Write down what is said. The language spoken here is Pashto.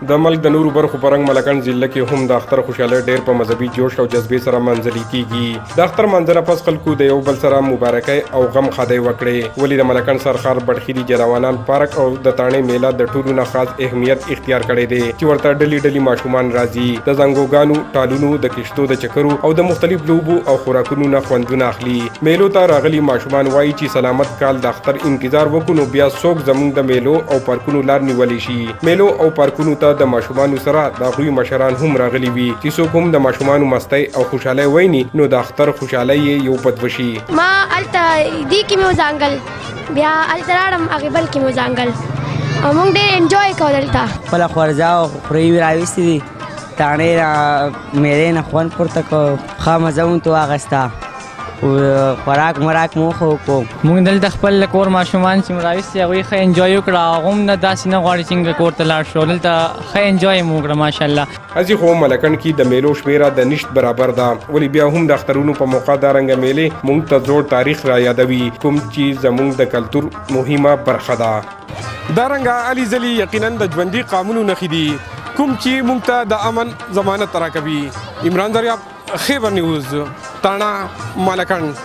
د ملک د نورو برخو په رنګ ملکن ضلع کې هم د اختر خوشاله ډیر په مذهبي جوش او جذبې سره منځلي کیږي. د اختر منظره پس خلکو د یو بل سره مبارکي او غم خادي وکړي. ولې د ملکن سرخار بډخيري جراوانان پارک او د تانې میله د ټولو نه خاص اهمیت اختیار کړی دی چې ورته ډلې ماشومان راځي. د زنګوګانو ټالونو د کشتو د چکرو او د مختلف لوبو او خوراکونو نه خوندونه اخلي. میلو ته راغلي ماشومان وایي چې سلامت کال د اختر انتظار وکړو بیا څوک زموږ د میلو او پارکونو لار نیولې شي. میلو او پارکونو ته د ماشومان سره د غوي مشران هم راغلي وي چې څوک هم د ماشومان مستۍ او خوشاله ویني نو د اختر خوشاله یو بدوشي. ما الته دی کې مو ځانګل بیا الته راړم هغه بل کې مو ځانګل او موږ ډېر انجوای کوو دلته. خپل خورځا او خوري راوستي دي تانې را مېرې نه خوند پورته کو ښه مزه مو تو اغستا خوراک مراک مو خو کو موږ دلته خپل کور ماشومان چې راوستي هغوی ښه انجوای وکړه. هغه هم نه داسې نه غواړي چې موږ کور ته لاړ شو. دلته ښه انجوای مو وکړه ماشاءالله. هسې خو ملکن کې د میلو شمیره د نشت برابر ده ولې بیا هم د اخترونو په موقع دا رنګه میلې موږ ته زوړ تاریخ را یادوي کوم چې زموږ د کلتور مهمه برخه ده. دا رنګه علي زلي یقینا د ژوندي قانونو نښې دي کوم چې موږ ته د امن ضمانت راکوي. عمران دریاب، خیبر نیوز، تاڼا، ملکن.